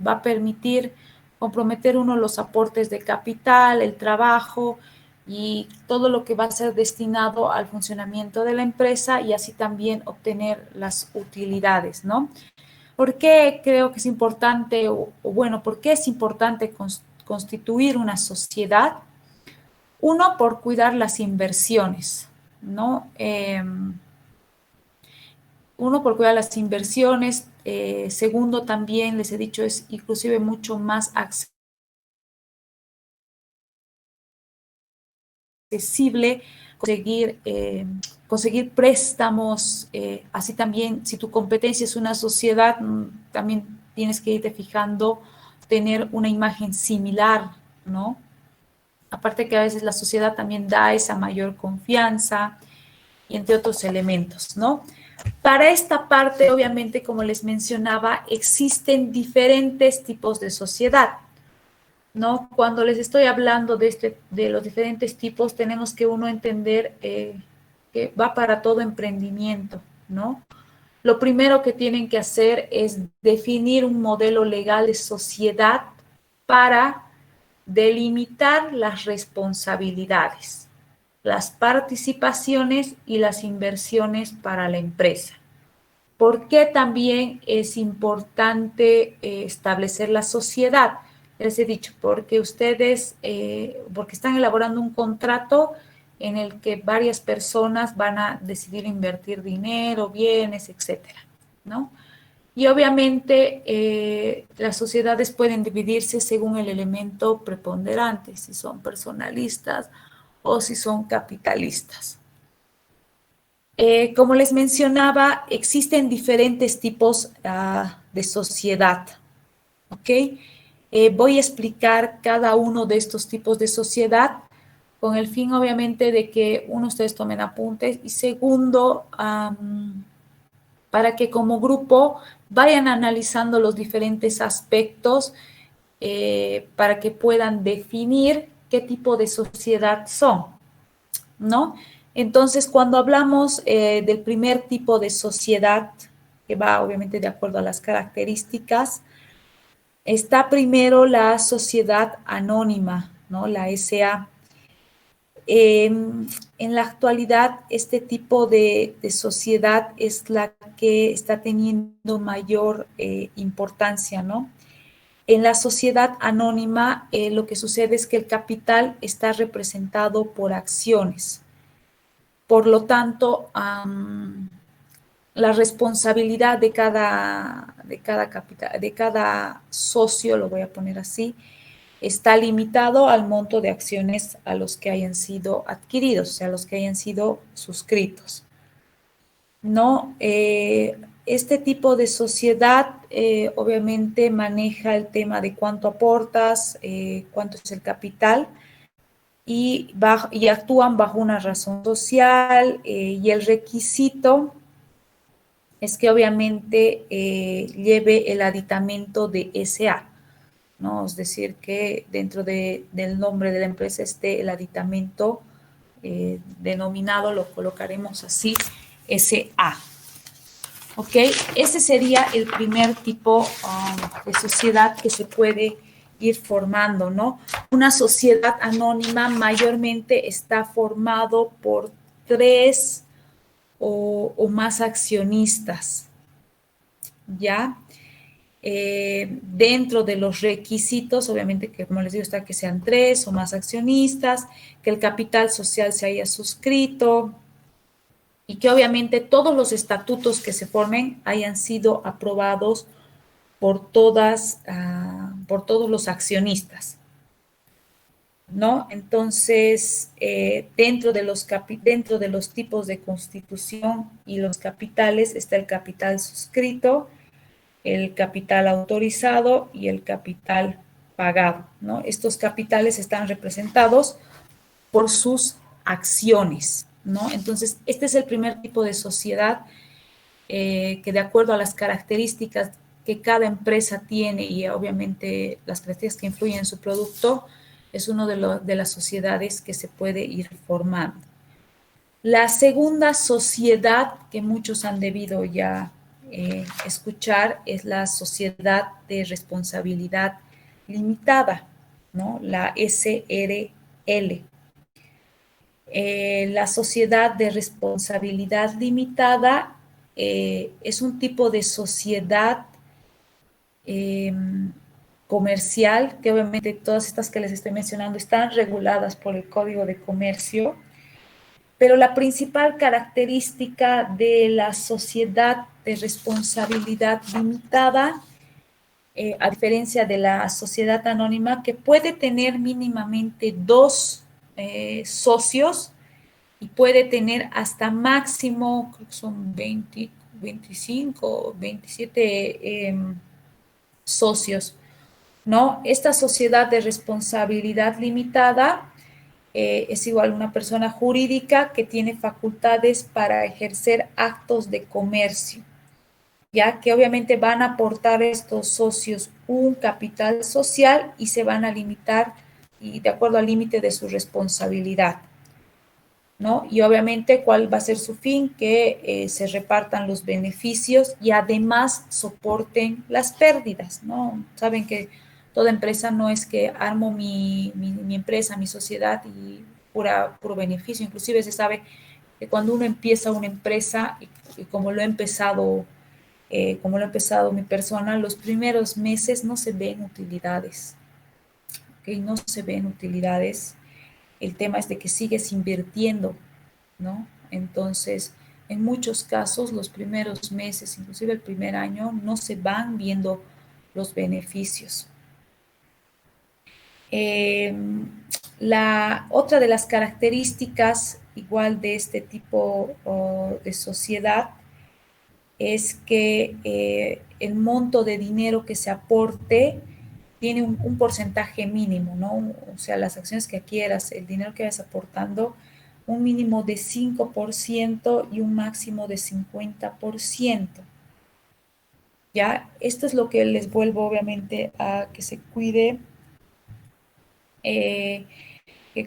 va a permitir comprometer uno los aportes de capital, el trabajo y todo lo que va a ser destinado al funcionamiento de la empresa y así también obtener las utilidades, ¿no? ¿Por qué creo que es importante, bueno, por qué es importante constituir una sociedad? Uno, por cuidar las inversiones, ¿no? Uno, por cuidar las inversiones. Segundo, también les he dicho, es inclusive mucho más accesible conseguir préstamos. Así también, si tu competencia es una sociedad, también tienes que irte fijando, tener una imagen similar, ¿no? Aparte que a veces la sociedad también da esa mayor confianza y entre otros elementos, ¿no? Para esta parte, obviamente, como les mencionaba, existen diferentes tipos de sociedad, ¿no? Cuando les estoy hablando de los diferentes tipos, tenemos que uno entender que va para todo emprendimiento, ¿no? Lo primero que tienen que hacer es definir un modelo legal de sociedad para delimitar las responsabilidades, las participaciones y las inversiones para la empresa. ¿Por qué también es importante establecer la sociedad? Les he dicho, porque porque están elaborando un contrato en el que varias personas van a decidir invertir dinero, bienes, etcétera, ¿no? Y obviamente las sociedades pueden dividirse según el elemento preponderante, si son personalistas o si son capitalistas. Como les mencionaba, existen diferentes tipos de sociedad, ¿ok? Voy a explicar cada uno de estos tipos de sociedad con el fin, obviamente, de que uno, ustedes tomen apuntes y segundo, para que como grupo vayan analizando los diferentes aspectos para que puedan definir qué tipo de sociedad son, ¿no? Entonces, cuando hablamos del primer tipo de sociedad, que va obviamente de acuerdo a las características, está primero la sociedad anónima, ¿no? La SA. En la actualidad, este tipo de sociedad es la que está teniendo mayor importancia, ¿no? En la sociedad anónima, lo que sucede es que el capital está representado por acciones. Por lo tanto, la responsabilidad de cada socio, lo voy a poner así, está limitado al monto de acciones a los que hayan sido adquiridos, o sea, a los que hayan sido suscritos. ¿No? Este tipo de sociedad obviamente maneja el tema de cuánto aportas, cuánto es el capital y actúan bajo una razón social y el requisito es que obviamente lleve el aditamento de SA, ¿no? Es decir, que dentro del nombre de la empresa esté el aditamento denominado, lo colocaremos así, SA. ¿Ok? Ese sería el primer tipo de sociedad que se puede ir formando, ¿no? Una sociedad anónima mayormente está formado por 3 o más accionistas, ¿ya? Dentro de los requisitos, obviamente que como les digo, está que sean 3 o más accionistas, que el capital social se haya suscrito y que obviamente todos los estatutos que se formen hayan sido aprobados por por todos los accionistas, ¿no? Entonces, dentro de los tipos de constitución y los capitales está el capital suscrito, el capital autorizado y el capital pagado, ¿no? Estos capitales están representados por sus acciones, ¿no? Entonces, este es el primer tipo de sociedad que de acuerdo a las características que cada empresa tiene y obviamente las características que influyen en su producto, es una de las sociedades que se puede ir formando. La segunda sociedad que muchos han debido ya escuchar es la sociedad de responsabilidad limitada, ¿no? La SRL. La sociedad de responsabilidad limitada es un tipo de sociedad comercial, que obviamente todas estas que les estoy mencionando están reguladas por el Código de Comercio, pero la principal característica de la sociedad de responsabilidad limitada, a diferencia de la sociedad anónima, que puede tener mínimamente dos socios y puede tener hasta máximo, creo que son 20, 25, 27 socios, ¿no? Esta sociedad de responsabilidad limitada es igual una persona jurídica que tiene facultades para ejercer actos de comercio, ya que obviamente van a aportar estos socios un capital social y se van a limitar y de acuerdo al límite de su responsabilidad, ¿no? Y obviamente, ¿cuál va a ser su fin? Que se repartan los beneficios y además soporten las pérdidas, ¿no? Saben que toda empresa no es que armo mi empresa, mi sociedad y puro beneficio. Inclusive se sabe que cuando uno empieza una empresa, y como lo ha empezado mi persona, los primeros meses no se ven utilidades, ¿ok? No se ven utilidades. El tema es de que sigues invirtiendo, ¿no? Entonces, en muchos casos, los primeros meses, inclusive el primer año, no se van viendo los beneficios. La otra de las características igual de este tipo de sociedad es que el monto de dinero que se aporte tiene un porcentaje mínimo, ¿no? O sea, las acciones que adquieras, el dinero que vayas aportando, un mínimo de 5% y un máximo de 50%. ¿Ya? Esto es lo que les vuelvo obviamente a que se cuide. Que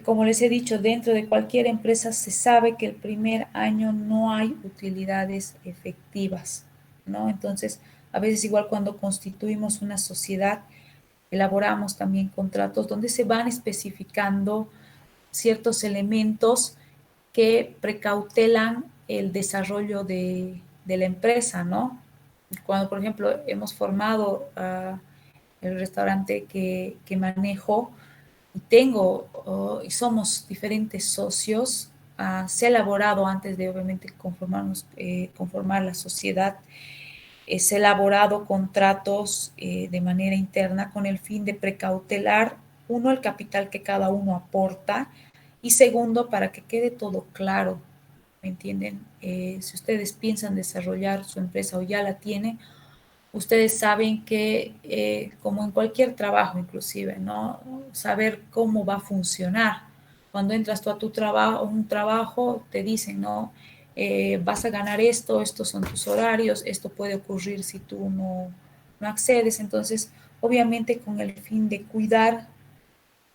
como les he dicho, dentro de cualquier empresa se sabe que el primer año no hay utilidades efectivas, ¿no? Entonces, a veces igual cuando constituimos una sociedad, elaboramos también contratos donde se van especificando ciertos elementos que precautelan el desarrollo de la empresa, ¿no? Cuando, por ejemplo, hemos formado el restaurante que manejo y y somos diferentes socios, se ha elaborado antes de obviamente conformar la sociedad, se ha elaborado contratos de manera interna con el fin de precautelar, uno, el capital que cada uno aporta y segundo, para que quede todo claro, ¿me entienden? Si ustedes piensan desarrollar su empresa o ya la tienen, ustedes saben que, como en cualquier trabajo inclusive, ¿no? Saber cómo va a funcionar. Cuando entras tú a tu trabajo, un trabajo, te dicen, ¿no? Vas a ganar esto, estos son tus horarios, esto puede ocurrir si tú no accedes. Entonces, obviamente con el fin de cuidar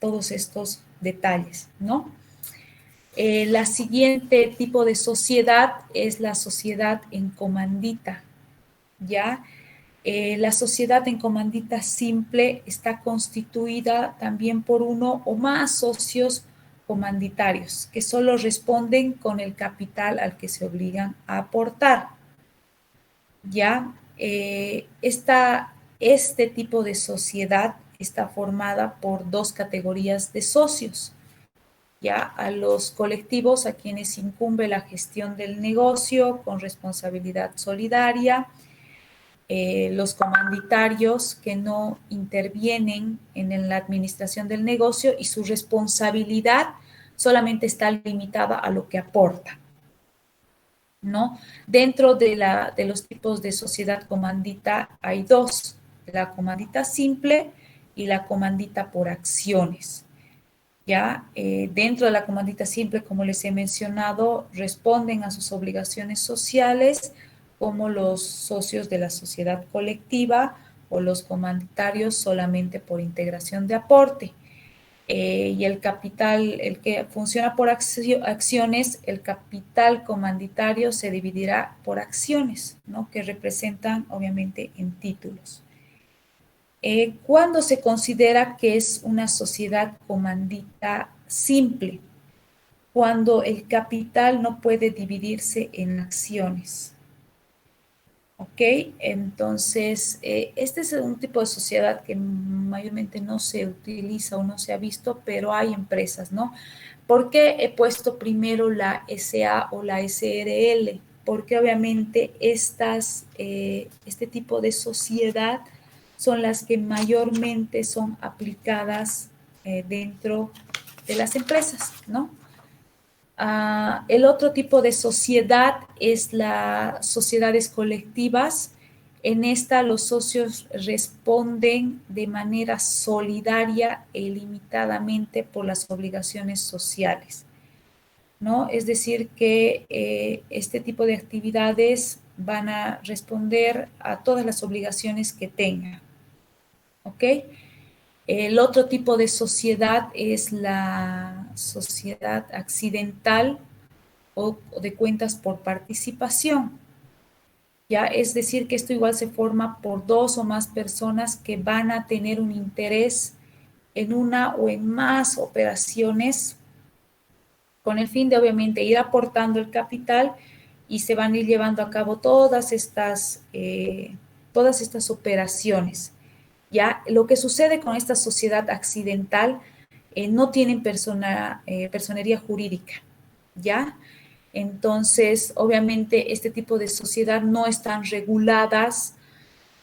todos estos detalles, ¿no? La siguiente tipo de sociedad es la sociedad en comandita, ¿ya? La sociedad en comandita simple está constituida también por uno o más socios comanditarios que solo responden con el capital al que se obligan a aportar. Ya, este tipo de sociedad está formada por dos categorías de socios. Ya, a los colectivos a quienes incumbe la gestión del negocio con responsabilidad solidaria, los comanditarios que no intervienen en la administración del negocio y su responsabilidad solamente está limitada a lo que aporta, ¿no? Dentro de los tipos de sociedad comandita hay dos, la comandita simple y la comandita por acciones. ¿Ya? Dentro de la comandita simple, como les he mencionado, responden a sus obligaciones sociales como los socios de la sociedad colectiva o los comanditarios solamente por integración de aporte. y el capital, el que funciona por acciones, el capital comanditario se dividirá por acciones, ¿no? Que representan obviamente en títulos. ¿Cuándo se considera que es una sociedad comandita simple? Cuando el capital no puede dividirse en acciones. ¿Ok? Entonces, este es un tipo de sociedad que mayormente no se utiliza o no se ha visto, pero hay empresas, ¿no? ¿Por qué he puesto primero la SA o la SRL? Porque obviamente este tipo de sociedad son las que mayormente son aplicadas dentro de las empresas, ¿no? El otro tipo de sociedad es las sociedades colectivas. En esta los socios responden de manera solidaria e ilimitadamente por las obligaciones sociales, ¿no? Es decir, que este tipo de actividades van a responder a todas las obligaciones que tengan, ¿ok? El otro tipo de sociedad es la sociedad accidental o de cuentas por participación. Ya es decir, que esto igual se forma por dos o más personas que van a tener un interés en una o en más operaciones con el fin de obviamente ir aportando el capital y se van a ir llevando a cabo todas estas operaciones. Ya lo que sucede con esta sociedad accidental no tienen personería jurídica, ¿ya? Entonces, obviamente, este tipo de sociedad no están reguladas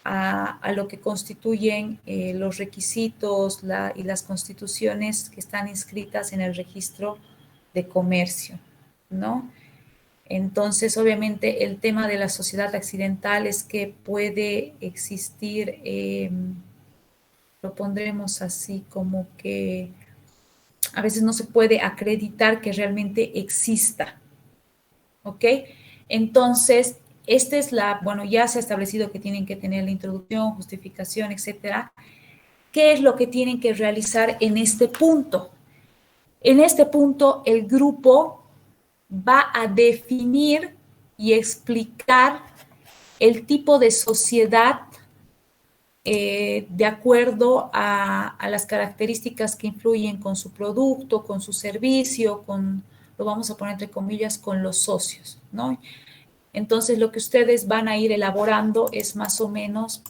a lo que constituyen los requisitos y las constituciones que están inscritas en el registro de comercio, ¿no? Entonces, obviamente, el tema de la sociedad accidental es que puede existir, lo pondremos así como que a veces no se puede acreditar que realmente exista, ¿ok? Entonces, bueno, ya se ha establecido que tienen que tener la introducción, justificación, etcétera. ¿Qué es lo que tienen que realizar en este punto? En este punto, el grupo va a definir y explicar el tipo de sociedad de acuerdo a las características que influyen con su producto, con su servicio, lo vamos a poner entre comillas, con los socios, ¿no? Entonces, lo que ustedes van a ir elaborando es más o menos,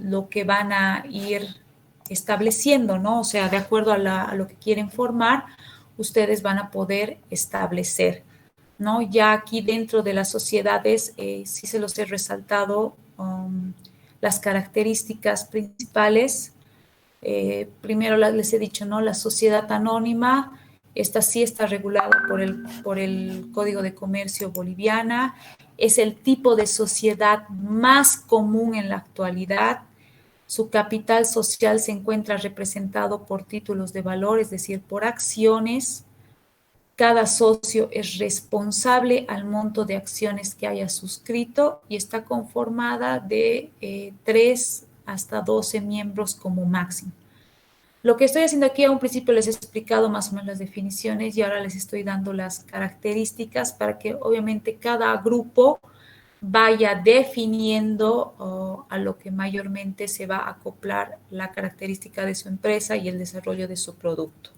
lo que van a ir estableciendo, ¿no? O sea, de acuerdo a lo que quieren formar, ustedes van a poder establecer, ¿no? Ya aquí dentro de las sociedades, sí se los he resaltado las características principales. Primero les he dicho, ¿no? La sociedad anónima, esta sí está regulada por el Código de Comercio boliviana, es el tipo de sociedad más común en la actualidad. Su capital social se encuentra representado por títulos de valor, es decir, por acciones. Cada socio es responsable al monto de acciones que haya suscrito y está conformada de 3 hasta 12 miembros como máximo. Lo que estoy haciendo aquí a un principio les he explicado más o menos las definiciones y ahora les estoy dando las características para que obviamente cada grupo vaya definiendo a lo que mayormente se va a acoplar la característica de su empresa y el desarrollo de su producto.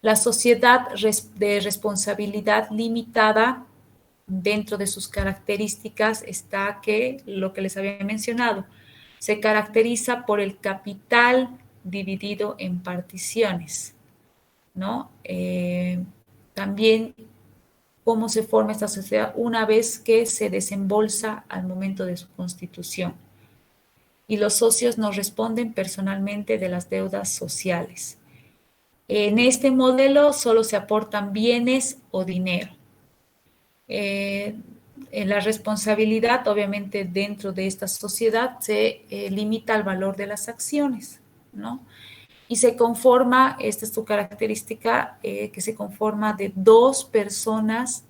La sociedad de responsabilidad limitada, dentro de sus características está que lo que les había mencionado, se caracteriza por el capital dividido en particiones, ¿no? También cómo se forma esta sociedad una vez que se desembolsa al momento de su constitución. Y los socios no responden personalmente de las deudas sociales. En este modelo solo se aportan bienes o dinero. En la responsabilidad, obviamente, dentro de esta sociedad se limita al valor de las acciones, ¿no? Y se conforma, esta es su característica, que se conforma de 2 personas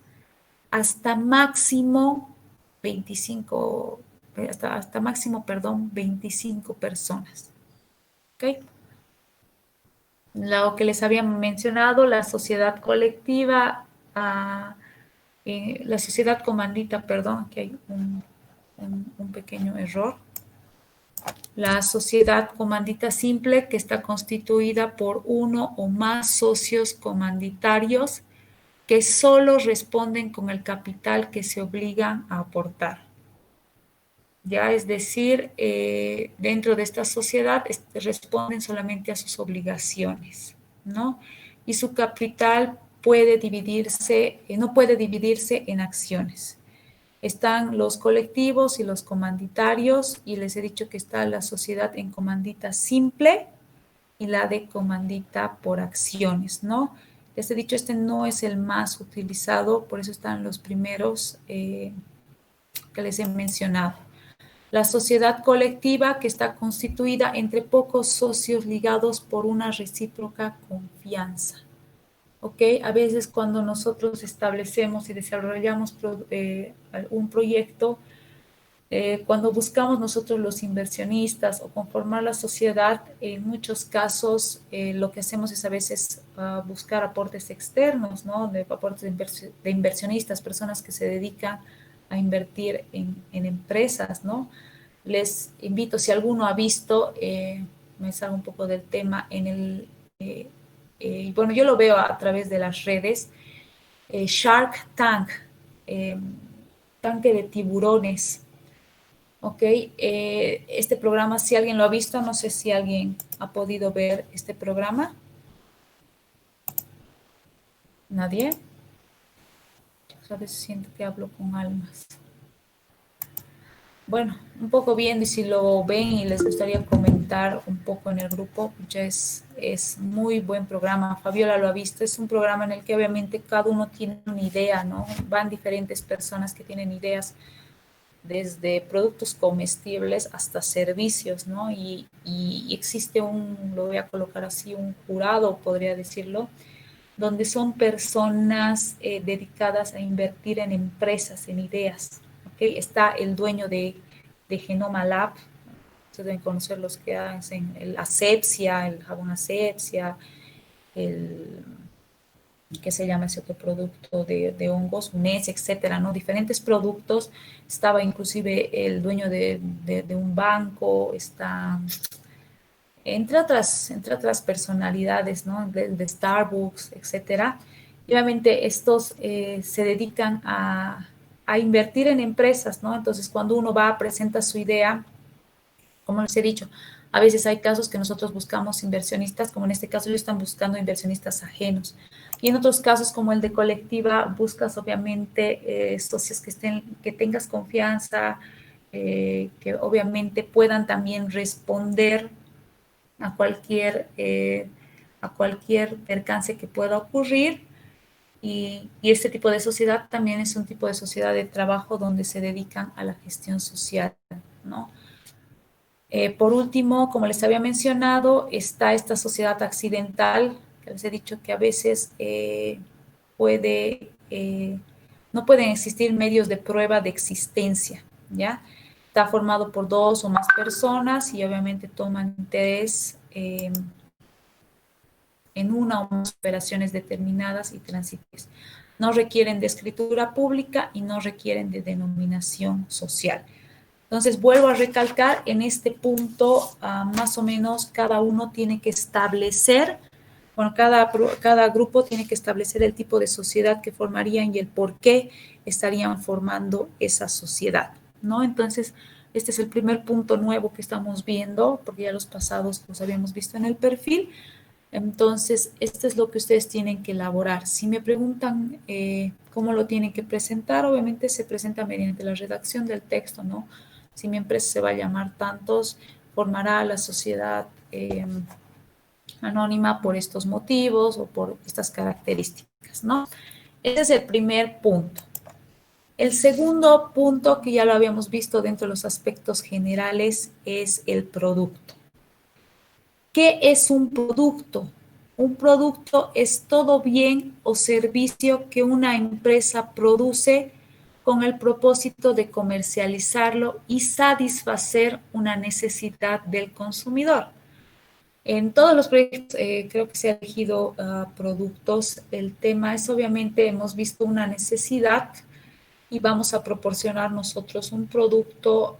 hasta máximo 25 hasta máximo, perdón, 25 personas. ¿Ok? Lo que les había mencionado, la sociedad colectiva, la sociedad comandita, perdón, aquí hay un pequeño error. La sociedad comandita simple, que está constituida por uno o más socios comanditarios que solo responden con el capital que se obligan a aportar. Ya, es decir, dentro de esta sociedad responden solamente a sus obligaciones, ¿no? Y su capital puede dividirse, no puede dividirse en acciones. Están los colectivos y los comanditarios, y les he dicho que está la sociedad en comandita simple y la de comandita por acciones, ¿no? Les he dicho, este no es el más utilizado, por eso están los primeros que les he mencionado. La sociedad colectiva, que está constituida entre pocos socios ligados por una recíproca confianza. ¿Ok? A veces cuando nosotros establecemos y desarrollamos un proyecto, cuando buscamos nosotros los inversionistas o conformar la sociedad, en muchos casos lo que hacemos es a veces buscar aportes externos, ¿no? Aportes de inversionistas, personas que se dedican a invertir en empresas, ¿no? Les invito, si alguno ha visto, me salgo un poco del tema, bueno, yo lo veo a través de las redes, Shark Tank, tanque de tiburones. Ok, este programa, si alguien lo ha visto, no sé si alguien ha podido ver este programa. ¿Nadie? A veces siento que hablo con almas. Bueno, un poco viendo, y si lo ven y les gustaría comentar un poco en el grupo, ya es muy buen programa. Fabiola lo ha visto, es un programa en el que obviamente cada uno tiene una idea, ¿no? Van diferentes personas que tienen ideas, desde productos comestibles hasta servicios, ¿no? Y existe lo voy a colocar así, un jurado, podría decirlo, donde son personas dedicadas a invertir en empresas, en ideas, ¿ok? Está el dueño de Genoma Lab, ustedes deben conocer los que hacen el asepsia, el jabón asepsia, ¿qué se llama ese otro producto de hongos? UNES, etcétera, ¿no? Diferentes productos. Estaba inclusive el dueño de un banco, está, entre otras personalidades, ¿no? De Starbucks, etcétera. Y obviamente estos se dedican a invertir en empresas, ¿no? Entonces, cuando uno va, presenta su idea, como les he dicho, a veces hay casos que nosotros buscamos inversionistas, como en este caso ellos están buscando inversionistas ajenos. Y en otros casos, como el de colectiva, buscas obviamente socios que tengas confianza, que obviamente puedan también responder a cualquier percance que pueda ocurrir. Y este tipo de sociedad también es un tipo de sociedad de trabajo donde se dedican a la gestión social, ¿no? Por último, como les había mencionado, está esta sociedad accidental, que les he dicho que a veces no pueden existir medios de prueba de existencia, ¿ya? Está formado por dos o más personas y obviamente toman interés en una o más operaciones determinadas y transitorias. No requieren de escritura pública y no requieren de denominación social. Entonces, vuelvo a recalcar, en este punto, más o menos cada uno tiene que establecer, bueno, cada grupo tiene que establecer el tipo de sociedad que formarían y el por qué estarían formando esa sociedad, ¿no? Entonces, este es el primer punto nuevo que estamos viendo, porque ya los pasados los habíamos visto en el perfil. Entonces, esto es lo que ustedes tienen que elaborar. Si me preguntan cómo lo tienen que presentar, obviamente se presenta mediante la redacción del texto, ¿no? Si mi empresa se va a llamar tantos, formará la sociedad anónima por estos motivos o por estas características, ¿no? Ese es el primer punto. El segundo punto, que ya lo habíamos visto dentro de los aspectos generales, es el producto. ¿Qué es un producto? Un producto es todo bien o servicio que una empresa produce con el propósito de comercializarlo y satisfacer una necesidad del consumidor. En todos los proyectos creo que se han elegido productos. El tema es obviamente hemos visto una necesidad y vamos a proporcionar nosotros un producto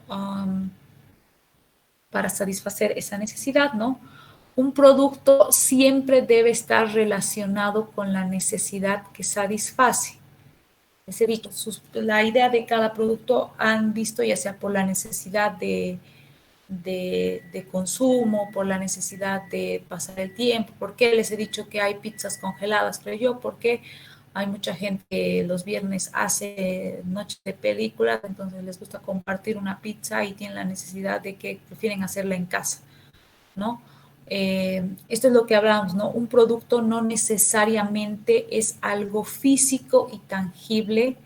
para satisfacer esa necesidad, ¿no? Un producto siempre debe estar relacionado con la necesidad que satisface. Les he dicho, la idea de cada producto han visto ya sea por la necesidad de consumo, por la necesidad de pasar el tiempo. ¿Por qué les he dicho que hay pizzas congeladas? Creo yo, porque hay mucha gente que los viernes hace noche de películas, entonces les gusta compartir una pizza y tienen la necesidad de que prefieren hacerla en casa, ¿no? Esto es lo que hablamos, ¿no? Un producto no necesariamente es algo físico y tangible,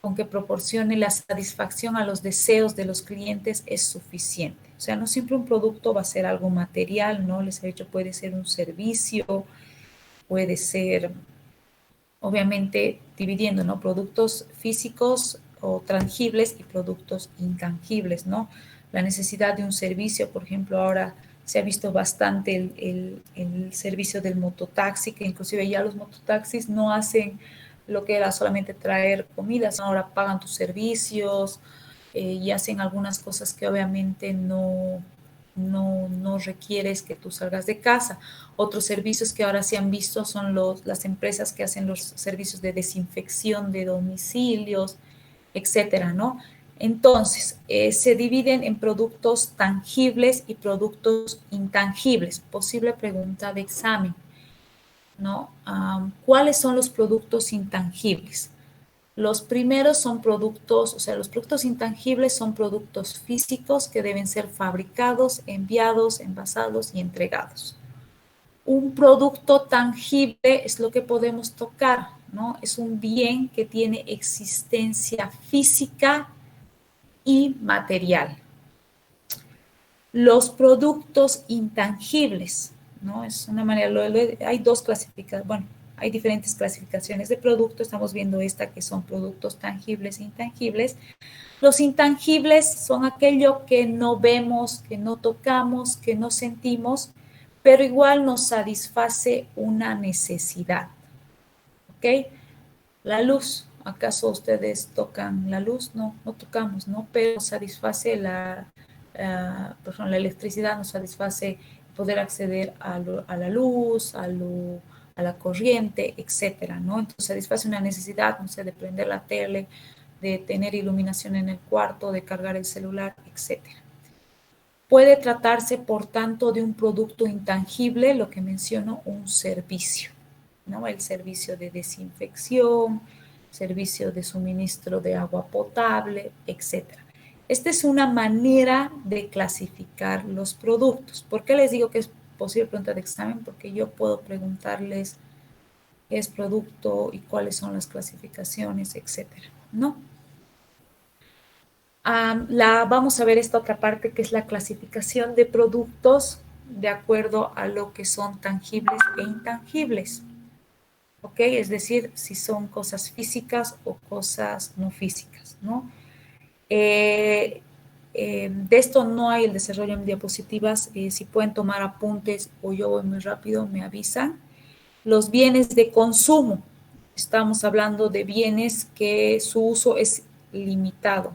con que proporcione la satisfacción a los deseos de los clientes es suficiente. O sea, no siempre un producto va a ser algo material, ¿no? Les he dicho, puede ser un servicio, puede ser, obviamente, dividiendo, ¿no? Productos físicos o tangibles y productos intangibles, ¿no? La necesidad de un servicio, por ejemplo, ahora se ha visto bastante el servicio del mototaxi, que inclusive ya los mototaxis no hacen lo que era solamente traer comida, sino ahora pagan tus servicios y hacen algunas cosas que obviamente no requieres que tú salgas de casa. Otros servicios que ahora se han visto son las empresas que hacen los servicios de desinfección de domicilios, etcétera, ¿no? Entonces, se dividen en productos tangibles y productos intangibles. Posible pregunta de examen, ¿no? ¿Cuáles son los productos intangibles? Los primeros son productos, o sea, los productos intangibles son productos físicos que deben ser fabricados, enviados, envasados y entregados. Un producto tangible es lo que podemos tocar, ¿no? Es un bien que tiene existencia física y material. Los productos intangibles, ¿no? Es una manera, hay dos clasificaciones, bueno, hay diferentes clasificaciones de productos, estamos viendo esta que son productos tangibles e intangibles. Los intangibles son aquello que no vemos, que no tocamos, que no sentimos, pero igual nos satisface una necesidad, ¿ok? La luz, ¿acaso ustedes tocan la luz? No, no tocamos, ¿no? Pero satisface por ejemplo, la electricidad nos satisface poder acceder a la luz, a la corriente, etcétera, ¿no? Entonces satisface una necesidad, no sé, de prender la tele, de tener iluminación en el cuarto, de cargar el celular, etcétera. Puede tratarse, por tanto, de un producto intangible, lo que menciono, un servicio, ¿no? El servicio de desinfección, servicio de suministro de agua potable, etcétera. Esta es una manera de clasificar los productos. ¿Por qué les digo que es posible pregunta de examen? Porque yo puedo preguntarles qué es producto y cuáles son las clasificaciones, etcétera, ¿no? Vamos a ver esta otra parte que es la clasificación de productos de acuerdo a lo que son tangibles e intangibles. ¿Ok? Es decir, si son cosas físicas o cosas no físicas, ¿no? De esto no hay el desarrollo en diapositivas. Si pueden tomar apuntes o yo voy muy rápido, me avisan. Los bienes de consumo. Estamos hablando de bienes que su uso es limitado.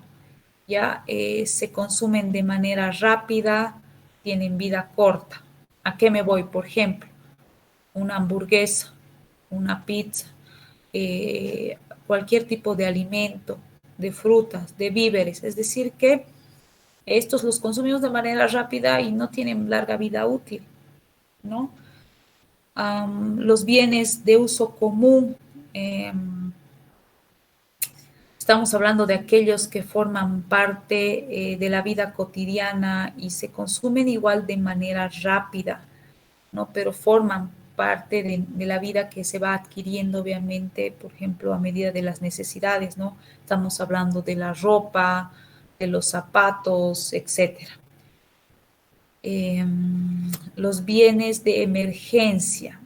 Ya se consumen de manera rápida, tienen vida corta. ¿A qué me voy? Por ejemplo, una hamburguesa, una pizza, cualquier tipo de alimento, de frutas, de víveres. Es decir, que estos los consumimos de manera rápida y no tienen larga vida útil, ¿no? Los bienes de uso común, estamos hablando de aquellos que forman parte de la vida cotidiana y se consumen igual de manera rápida, ¿no? Pero forman parte de la vida que se va adquiriendo, obviamente, por ejemplo, a medida de las necesidades, ¿no? Estamos hablando de la ropa, de los zapatos, etcétera. Los bienes de emergencia.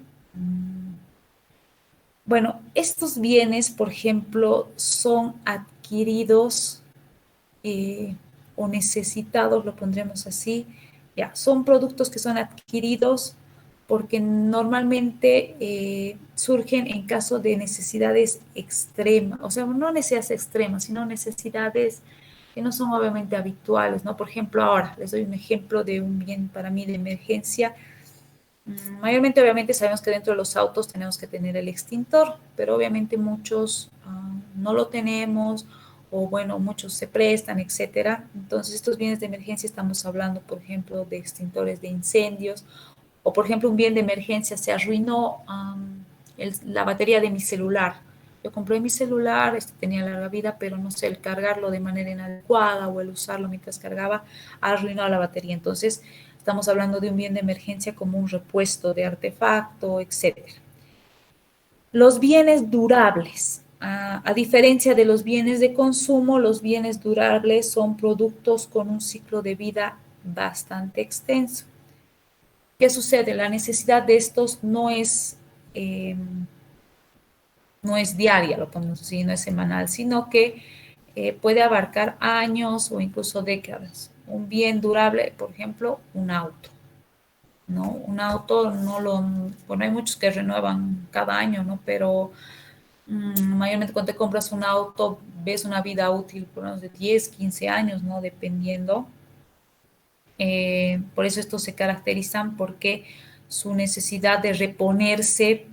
Bueno, estos bienes, por ejemplo, son adquiridos adquiridos o necesitados, lo pondremos así. Ya, son productos que son adquiridos porque normalmente surgen en caso de necesidades extremas, o sea, no necesidades extremas, sino necesidades que no son obviamente habituales, ¿no? Por ejemplo, ahora les doy un ejemplo de un bien para mí de emergencia. Mayormente, obviamente, sabemos que dentro de los autos tenemos que tener el extintor, pero obviamente muchos no lo tenemos, o bueno, muchos se prestan, etcétera. Entonces, estos bienes de emergencia estamos hablando, por ejemplo, de extintores de incendios, o por ejemplo, un bien de emergencia se arruinó la batería de mi celular. Yo compré mi celular, este tenía larga vida, pero no sé, el cargarlo de manera inadecuada o el usarlo mientras cargaba arruinó la batería. Entonces, estamos hablando de un bien de emergencia como un repuesto de artefacto, etcétera. Los bienes durables. A diferencia de los bienes de consumo, los bienes durables son productos con un ciclo de vida bastante extenso. ¿Qué sucede? La necesidad de estos eh, no es diaria, lo ponemos así, no es semanal, sino que puede abarcar años o incluso décadas. Un bien durable, por ejemplo, un auto, ¿no? Un auto no lo, bueno, hay muchos que renuevan cada año, ¿no? Pero mayormente cuando te compras un auto, ves una vida útil por unos de 10, 15 años, ¿no? Dependiendo. Por eso estos se caracterizan porque su necesidad de reponerse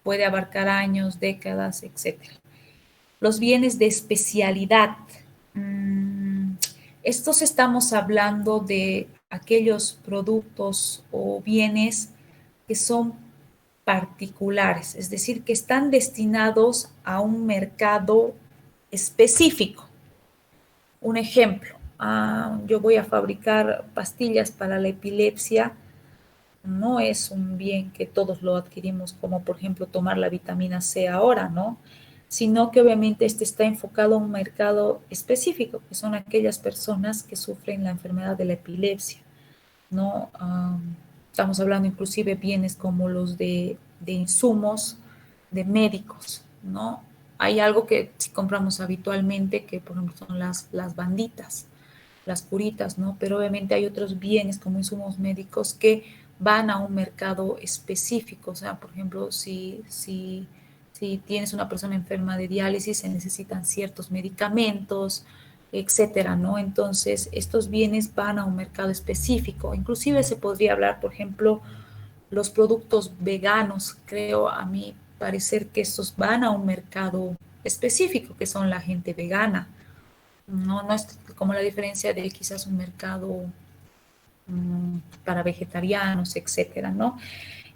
puede abarcar años, décadas, etcétera. Los bienes de especialidad. Estos estamos hablando de aquellos productos o bienes que son particulares, es decir, que están destinados a un mercado específico. Un ejemplo, yo voy a fabricar pastillas para la epilepsia. No es un bien que todos lo adquirimos, como por ejemplo tomar la vitamina C ahora, ¿no? Sino que obviamente este está enfocado a un mercado específico, que son aquellas personas que sufren la enfermedad de la epilepsia, ¿no? Estamos hablando inclusive bienes como los de insumos de médicos, ¿no? Hay algo que si compramos habitualmente, que por ejemplo son las banditas, las curitas, ¿no? Pero obviamente hay otros bienes como insumos médicos que van a un mercado específico. O sea, por ejemplo, si tienes una persona enferma de diálisis, se necesitan ciertos medicamentos, etcétera, ¿no? Entonces, estos bienes van a un mercado específico. Inclusive se podría hablar, por ejemplo, los productos veganos, creo a mi parecer que estos van a un mercado específico, que son la gente vegana. No es como la diferencia de quizás un mercado para vegetarianos, etcétera, ¿no?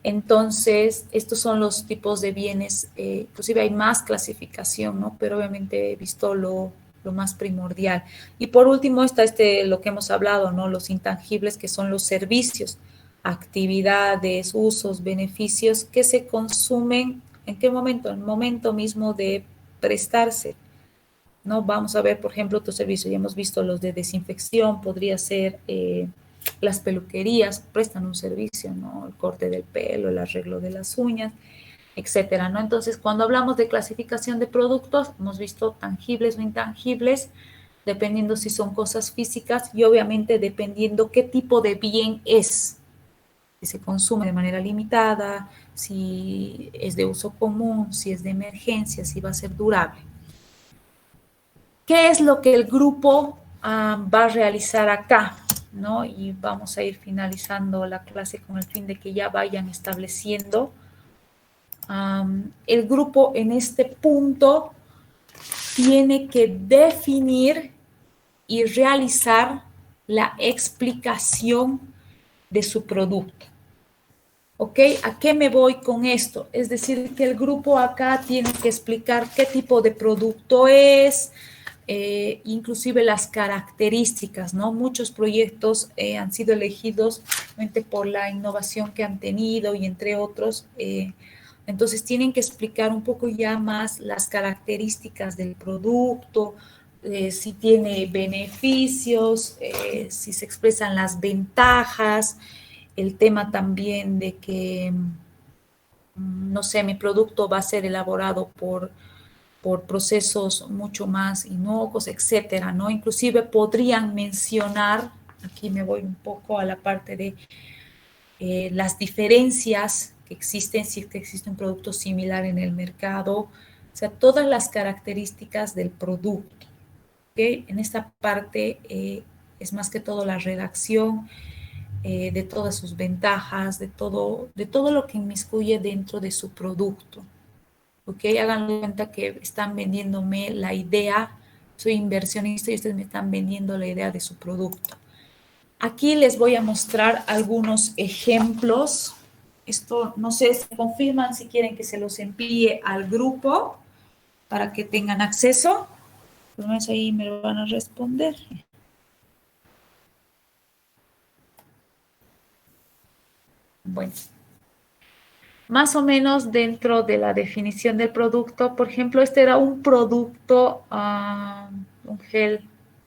Entonces, estos son los tipos de bienes, inclusive hay más clasificación, ¿no? Pero obviamente he visto lo más primordial. Y por último está lo que hemos hablado, ¿no? Los intangibles, que son los servicios, actividades, usos, beneficios que se consumen. ¿En qué momento? En el momento mismo de prestarse. ¿No? Vamos a ver, por ejemplo, otro servicio. Ya hemos visto los de desinfección, podría ser las peluquerías, prestan un servicio, ¿no? El corte del pelo, el arreglo de las uñas, etcétera, ¿no? Entonces, cuando hablamos de clasificación de productos, hemos visto tangibles o intangibles, dependiendo si son cosas físicas y obviamente dependiendo qué tipo de bien es. Si se consume de manera limitada, si es de uso común, si es de emergencia, si va a ser durable. ¿Qué es lo que el grupo va a realizar acá? ¿No? Y vamos a ir finalizando la clase con el fin de que ya vayan estableciendo. El grupo en este punto tiene que definir y realizar la explicación de su producto. ¿Ok? ¿A qué me voy con esto? Es decir, que el grupo acá tiene que explicar qué tipo de producto es, inclusive las características, ¿no? Muchos proyectos han sido elegidos por la innovación que han tenido y entre otros, entonces tienen que explicar un poco ya más las características del producto, si tiene beneficios, si se expresan las ventajas, el tema también de que, no sé, mi producto va a ser elaborado por por procesos mucho más inocuos, etcétera, ¿no? Inclusive podrían mencionar, aquí me voy un poco a la parte de las diferencias que existen, si es que existe un producto similar en el mercado, o sea, todas las características del producto, ¿ok? En esta parte es más que todo la redacción de todas sus ventajas, de todo lo que inmiscuye dentro de su producto. ¿Ok? Hagan cuenta que están vendiéndome la idea, soy inversionista y ustedes me están vendiendo la idea de su producto. Aquí les voy a mostrar algunos ejemplos. Esto, no sé, se confirman si quieren que se los envíe al grupo para que tengan acceso. Por lo menos ahí me lo van a responder. Bueno, más o menos dentro de la definición del producto, por ejemplo, este era un producto, un gel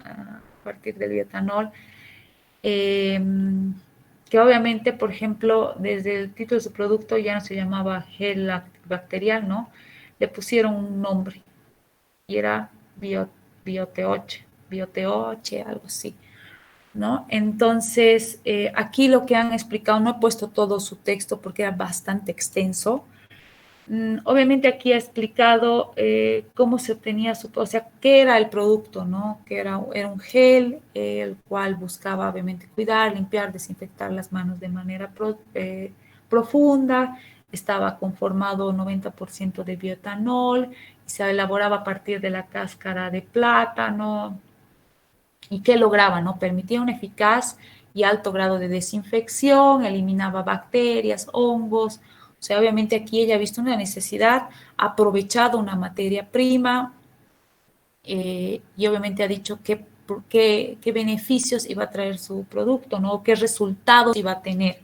a partir del bioetanol, que obviamente, por ejemplo, desde el título de su producto ya no se llamaba gel antibacterial, ¿no? Le pusieron un nombre y era bioteoche, bioteoche, algo así, ¿no? Entonces, aquí lo que han explicado, no he puesto todo su texto porque era bastante extenso. Obviamente aquí ha explicado cómo se obtenía o sea, qué era el producto, ¿no? Que era un gel, el cual buscaba obviamente cuidar, limpiar, desinfectar las manos de manera profunda, estaba conformado 90% de bioetanol, y se elaboraba a partir de la cáscara de plátano. ¿Y qué lograba? ¿No? Permitía un eficaz y alto grado de desinfección, eliminaba bacterias, hongos. O sea, obviamente aquí ella ha visto una necesidad, ha aprovechado una materia prima y obviamente ha dicho qué beneficios iba a traer su producto, ¿no? Qué resultados iba a tener,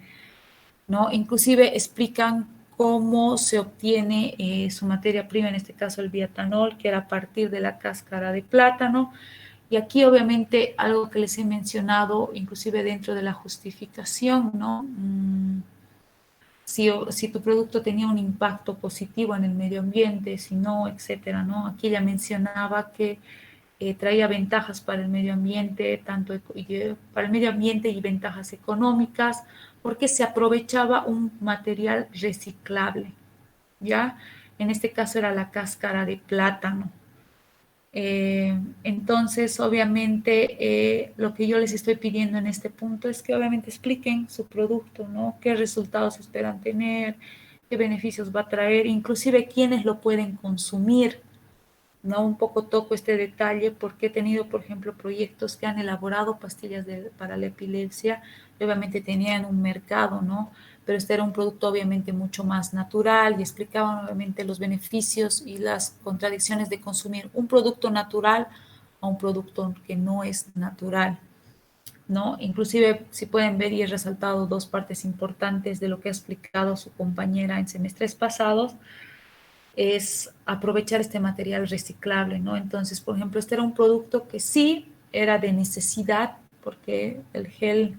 ¿no? Inclusive explican cómo se obtiene su materia prima, en este caso el bioetanol, que era a partir de la cáscara de plátano. Y aquí obviamente algo que les he mencionado, inclusive dentro de la justificación, ¿no? Si tu producto tenía un impacto positivo en el medio ambiente, si no, etcétera, ¿no? Aquí ella mencionaba que traía ventajas para el medio ambiente, para el medio ambiente y ventajas económicas, porque se aprovechaba un material reciclable, ¿ya? En este caso era la cáscara de plátano. Entonces, obviamente, lo que yo les estoy pidiendo en este punto es que obviamente expliquen su producto, ¿no? ¿Qué resultados esperan tener? ¿Qué beneficios va a traer? Inclusive, quiénes lo pueden consumir, ¿no? Un poco toco este detalle porque he tenido, por ejemplo, proyectos que han elaborado pastillas para la epilepsia, y obviamente tenían un mercado, ¿no? Pero este era un producto obviamente mucho más natural y explicaban obviamente los beneficios y las contradicciones de consumir un producto natural a un producto que no es natural, ¿no? Inclusive, si pueden ver, y he resaltado dos partes importantes de lo que ha explicado su compañera en semestres pasados, es aprovechar este material reciclable, ¿no? Entonces, por ejemplo, este era un producto que sí era de necesidad, porque el gel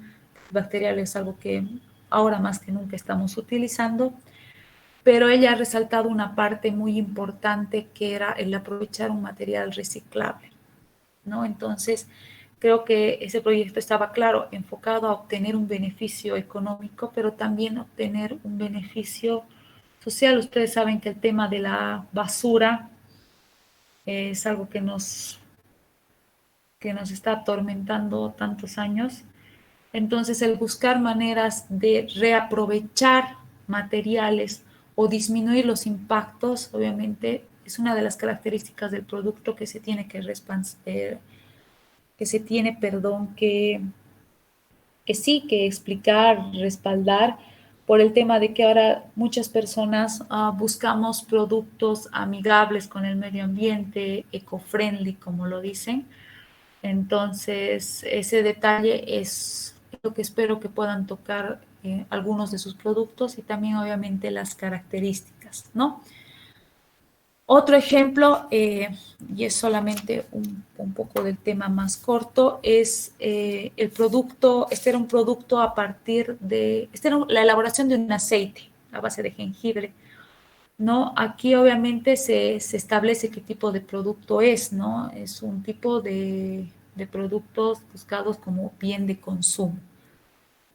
bacterial es algo que ahora más que nunca estamos utilizando, pero ella ha resaltado una parte muy importante que era el aprovechar un material reciclable, ¿no? Entonces, creo que ese proyecto estaba, claro, enfocado a obtener un beneficio económico, pero también obtener un beneficio social. Ustedes saben que el tema de la basura es algo que nos está atormentando tantos años. Entonces, el buscar maneras de reaprovechar materiales o disminuir los impactos, obviamente, es una de las características del producto que se tiene que sí, que explicar, respaldar, por el tema de que ahora muchas personas buscamos productos amigables con el medio ambiente, eco-friendly, como lo dicen. Entonces, ese detalle es lo que espero que puedan tocar algunos de sus productos y también obviamente las características, ¿no? Otro ejemplo, y es solamente un poco del tema más corto, es el producto, este era un producto a partir de, este era la elaboración de un aceite a base de jengibre. ¿no? Aquí obviamente se establece qué tipo de producto es, ¿no? Es un tipo de productos buscados como bien de consumo,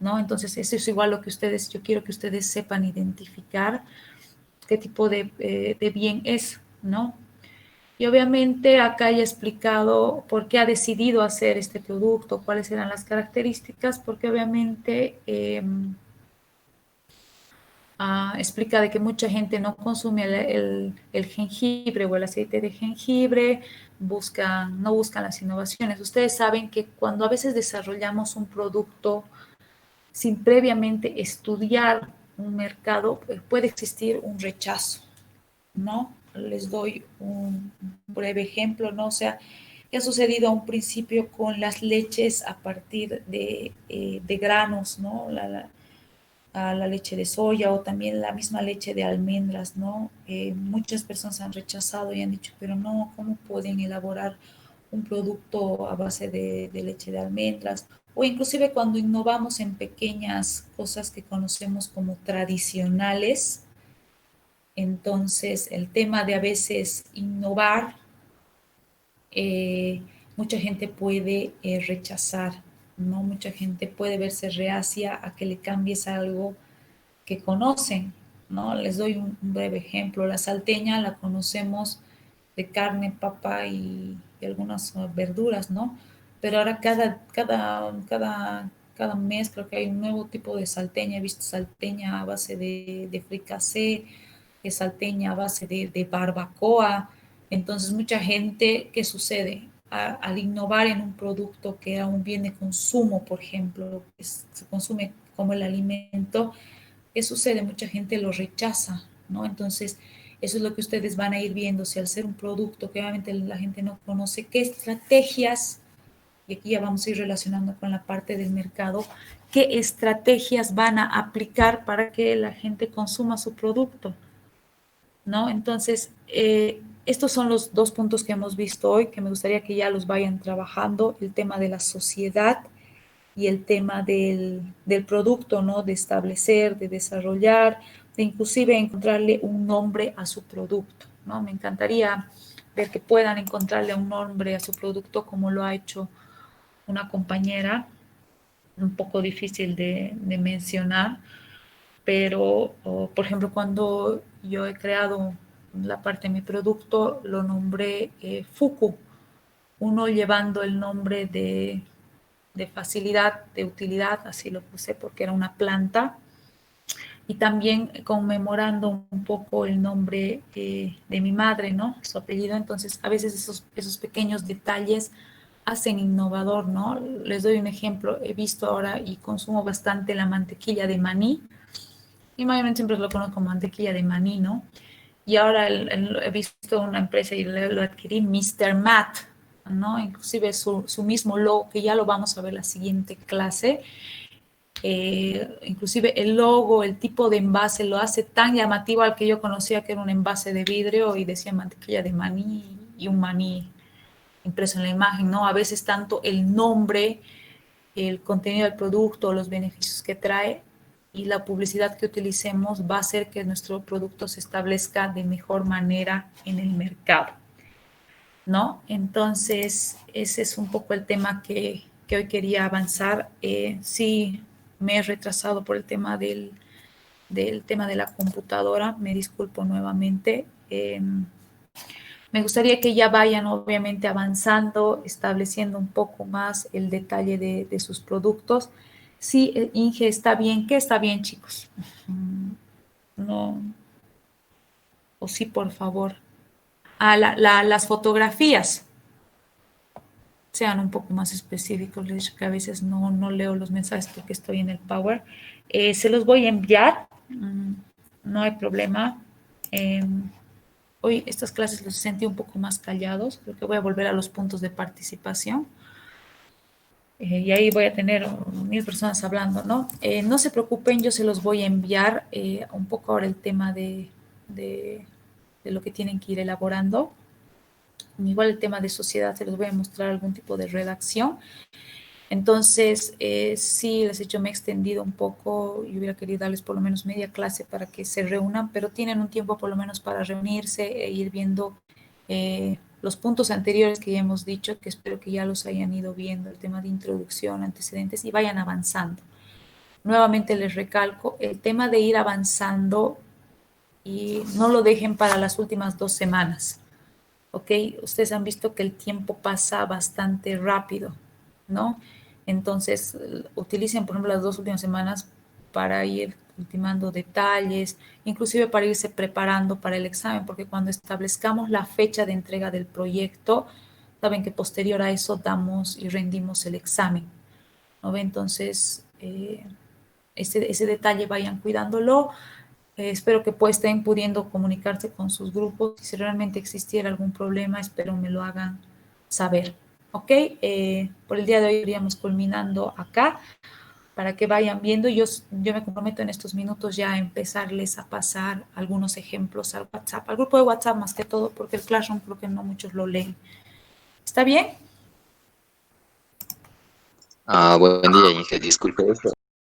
¿no? Entonces, eso es igual lo que ustedes, yo quiero que ustedes sepan identificar qué tipo de bien es, ¿no? Y obviamente acá ya he explicado por qué ha decidido hacer este producto, cuáles eran las características, porque obviamente explica de que mucha gente no consume el jengibre o el aceite de jengibre, no buscan las innovaciones. Ustedes saben que cuando a veces desarrollamos un producto sin previamente estudiar un mercado, puede existir un rechazo, ¿no? Les doy un breve ejemplo, ¿no? O sea, ¿qué ha sucedido a un principio con las leches a partir de granos, ¿no? A la leche de soya o también la misma leche de almendras, ¿no? Muchas personas han rechazado y han dicho, pero no, ¿cómo pueden elaborar un producto a base de leche de almendras? O inclusive cuando innovamos en pequeñas cosas que conocemos como tradicionales, entonces el tema de a veces innovar, eh, mucha gente puede rechazar, ¿no? Mucha gente puede verse reacia a que le cambies algo que conocen, ¿no? Les doy un breve ejemplo. La salteña la conocemos de carne, papa y algunas verduras, ¿no? Pero ahora cada mes creo que hay un nuevo tipo de salteña. He visto salteña a base de fricasé, salteña a base de barbacoa. Entonces, mucha gente, ¿qué sucede? Al innovar en un producto que era un bien de consumo, por ejemplo, que se consume como el alimento, ¿qué sucede? Mucha gente lo rechaza, ¿no? Entonces, eso es lo que ustedes van a ir viendo, si al ser un producto que obviamente la gente no conoce, qué estrategias, y aquí ya vamos a ir relacionando con la parte del mercado, qué estrategias van a aplicar para que la gente consuma su producto, ¿no? Entonces, estos son los dos puntos que hemos visto hoy, que me gustaría que ya los vayan trabajando, el tema de la sociedad y el tema del producto, ¿no? De establecer, de desarrollar, de inclusive encontrarle un nombre a su producto, ¿no? Me encantaría ver que puedan encontrarle un nombre a su producto como lo ha hecho una compañera, un poco difícil de mencionar, pero, por ejemplo, cuando yo he creado la parte de mi producto, lo nombré Fuku, uno llevando el nombre de facilidad, de utilidad, así lo puse porque era una planta, y también conmemorando un poco el nombre de mi madre, ¿no? Su apellido. Entonces, a veces esos pequeños detalles hacen innovador, ¿no? Les doy un ejemplo. He visto ahora y consumo bastante la mantequilla de maní, y mayormente siempre lo conozco como mantequilla de maní, ¿no? Y ahora he visto una empresa y lo adquirí, Mr. Matt, ¿no? Inclusive su mismo logo, que ya lo vamos a ver la siguiente clase, inclusive el logo, el tipo de envase lo hace tan llamativo al que yo conocía que era un envase de vidrio y decía mantequilla de maní y un maní impreso en la imagen, ¿no? A veces tanto el nombre, el contenido del producto, los beneficios que trae y la publicidad que utilicemos va a hacer que nuestro producto se establezca de mejor manera en el mercado, ¿no? Entonces, ese es un poco el tema que hoy quería avanzar. Sí, me he retrasado por el tema del tema de la computadora, me disculpo nuevamente. Me gustaría que ya vayan obviamente avanzando, estableciendo un poco más el detalle de sus productos. Sí, Inge, está bien. ¿Qué está bien, chicos? No, o sí, por favor. Las fotografías sean un poco más específicos. Les he dicho que a veces no leo los mensajes porque estoy en el Power. Se los voy a enviar, no hay problema. Eh, Hoy estas clases los sentí un poco más callados, creo que voy a volver a los puntos de participación. Y ahí voy a tener 1000 personas hablando, ¿no? No se preocupen, yo se los voy a enviar un poco ahora el tema de, de lo que tienen que ir elaborando. Igual el tema de sociedad se los voy a mostrar algún tipo de redacción. Entonces, sí, les he dicho, me he extendido un poco, y hubiera querido darles por lo menos media clase para que se reúnan, pero tienen un tiempo por lo menos para reunirse e ir viendo los puntos anteriores que ya hemos dicho, que espero que ya los hayan ido viendo, el tema de introducción, antecedentes, y vayan avanzando. Nuevamente les recalco, el tema de ir avanzando y no lo dejen para las últimas 2 semanas, ¿ok? Ustedes han visto que el tiempo pasa bastante rápido, ¿no? Entonces, utilicen, por ejemplo, las 2 últimas semanas para ir ultimando detalles, inclusive para irse preparando para el examen, porque cuando establezcamos la fecha de entrega del proyecto, saben que posterior a eso damos y rendimos el examen, ¿no? Entonces, ese detalle vayan cuidándolo. Espero que pues estén pudiendo comunicarse con sus grupos. Si realmente existiera algún problema, espero me lo hagan saber. ¿Ok? Por el día de hoy iríamos culminando acá para que vayan viendo. Yo me comprometo en estos minutos ya a empezarles a pasar algunos ejemplos al WhatsApp, al grupo de WhatsApp más que todo, porque el Classroom creo que no muchos lo leen. ¿Está bien? Buen día, Inge. Disculpe esto.